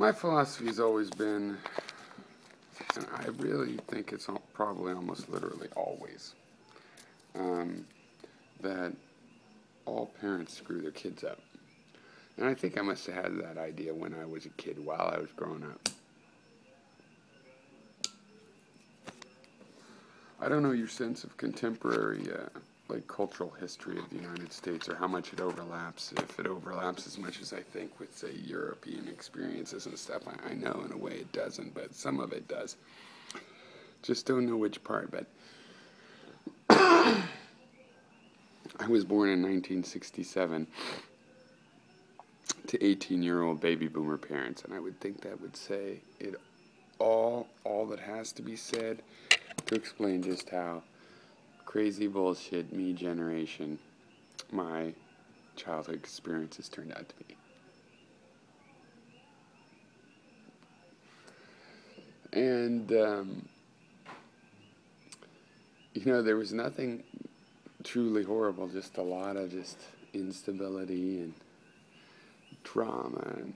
My philosophy has always been, and I really think it's probably almost literally always, that all parents screw their kids up. And I think I must have had that idea when I was a kid while I was growing up. I don't know your sense of contemporary, cultural history of the United States, or how much it overlaps. If it overlaps as much as I think with, say, European experiences and stuff, I know in a way it doesn't, but some of it does. Just don't know which part. But I was born in 1967 to 18-year-old baby boomer parents, and I would think that would say it all that has to be said to explain just how crazy bullshit me generation my childhood experiences turned out to be. And there was nothing truly horrible, just a lot of just instability and drama. And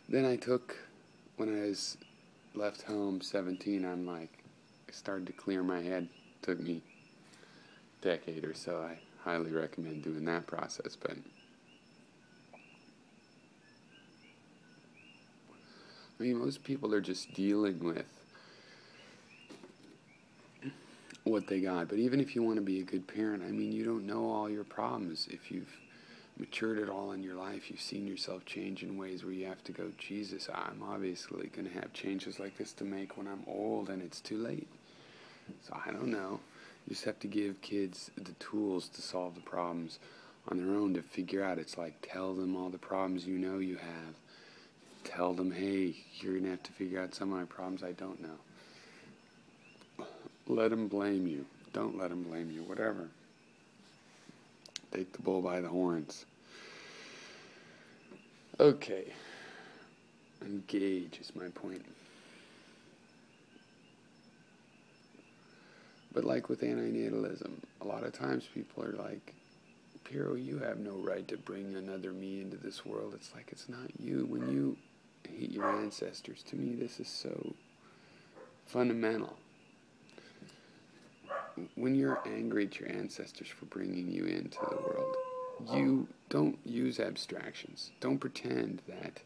then when I was left home 17, I started to clear my head. Took me a decade or so. I highly recommend doing that process. But most people are just dealing with what they got. But even if you want to be a good parent, you don't know all your problems. If you've matured at all in your life, you've seen yourself change in ways where you have to go, Jesus, I'm obviously going to have changes like this to make when I'm old, and it's too late. So I don't know. You just have to give kids the tools to solve the problems on their own, to figure out. It's like, tell them all the problems you know you have. Tell them, hey, you're going to have to figure out some of my problems I don't know. Let them blame you. Don't let them blame you. Whatever. Take the bull by the horns. Okay. Engage is my point. But like with antinatalism, a lot of times people are like, Piero, you have no right to bring another me into this world. It's like, it's not you. When you hate your ancestors, to me this is so fundamental. When you're angry at your ancestors for bringing you into the world, you don't use abstractions. Don't pretend that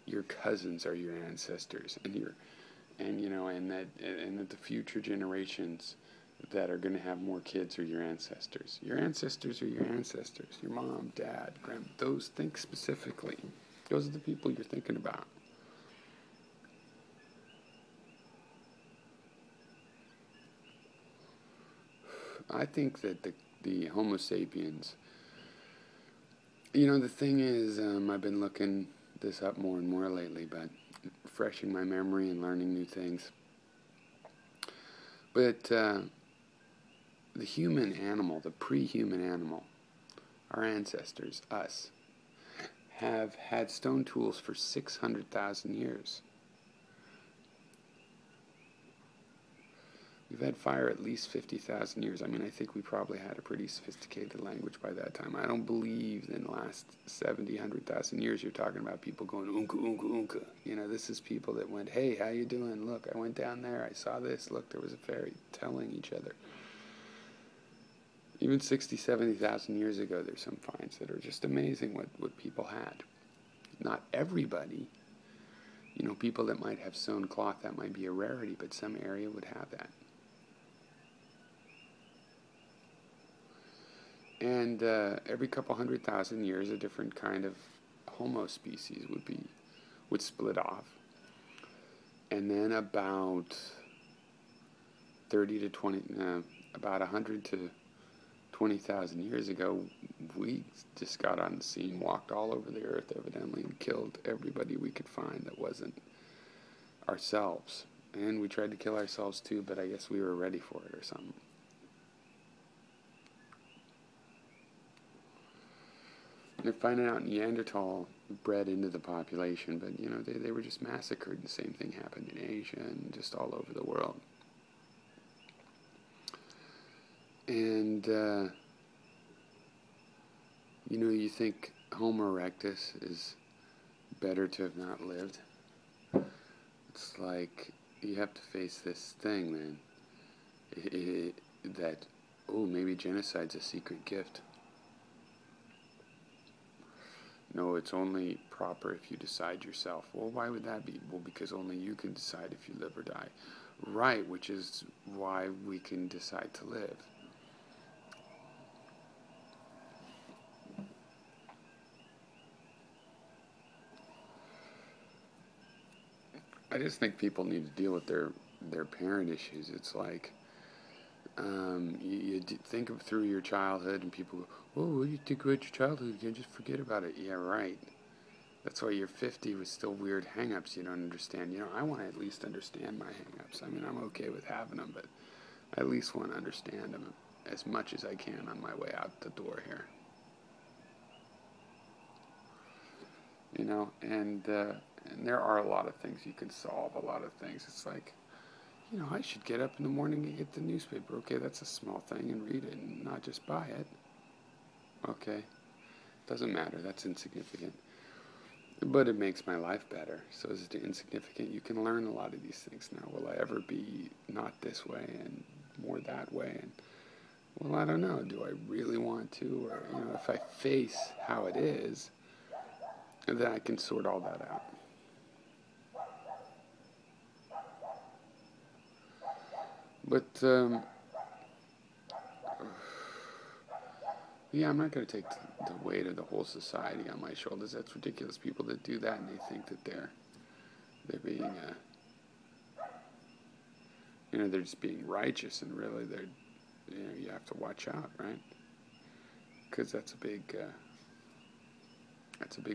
your cousins are your ancestors, and that the future generations that are going to have more kids are your ancestors. Your ancestors are your ancestors. Your mom, dad, grandma. Those, think specifically. Those are the people you're thinking about. I think that the Homo sapiens, the thing is, I've been looking this up more and more lately, but refreshing my memory and learning new things. But the human animal, the pre-human animal, our ancestors, us, have had stone tools for 600,000 years. We've had fire at least 50,000 years. I think we probably had a pretty sophisticated language by that time. I don't believe in the last 70, 100,000 years you're talking about people going, oonka, oonka, oonka. This is people that went, hey, how you doing? Look, I went down there. I saw this. Look, there was a fairy, telling each other. Even 60, 70,000 years ago, there's some finds that are just amazing what people had. Not everybody. People that might have sewn cloth, that might be a rarity, but some area would have that. And every couple 100,000 years, a different kind of Homo species would split off. And then about 100 to 20,000 years ago, we just got on the scene, walked all over the earth, evidently, and killed everybody we could find that wasn't ourselves. And we tried to kill ourselves too, but I guess we were ready for it or something. They're finding out Neanderthal bred into the population, but they were just massacred. The same thing happened in Asia and just all over the world. And you think Homo erectus is better to have not lived. It's like you have to face this thing, man. That, oh, maybe genocide's a secret gift. No, it's only proper if you decide yourself. Well, why would that be? Well, because only you can decide if you live or die. Right, which is why we can decide to live. I just think people need to deal with their parent issues. It's like, you think of through your childhood, and people go, "Oh, you think about your childhood? You can just forget about it." Yeah, right. That's why you're 50 with still weird hang-ups you don't understand. I want to at least understand my hang-ups. I mean, I'm okay with having them, but I at least want to understand them as much as I can on my way out the door here. And there are a lot of things you can solve, a lot of things. It's like, I should get up in the morning and get the newspaper. Okay, that's a small thing, and read it and not just buy it. Okay, doesn't matter, that's insignificant. But it makes my life better. So is it insignificant? You can learn a lot of these things now. Will I ever be not this way and more that way? And well, I don't know. Do I really want to? Or, if I face how it is, then I can sort all that out. But, yeah, I'm not going to take the weight of the whole society on my shoulders. That's ridiculous. People that do that, and they think that they're being, they're just being righteous, and really you have to watch out, right? Because that's a big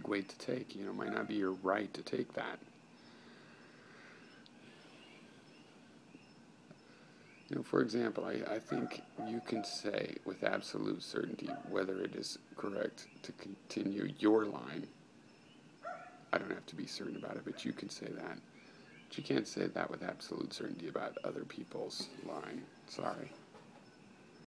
weight to take. It might not be your right to take that. For example, I think you can say with absolute certainty whether it is correct to continue your line. I don't have to be certain about it, but you can say that. But you can't say that with absolute certainty about other people's line. Sorry.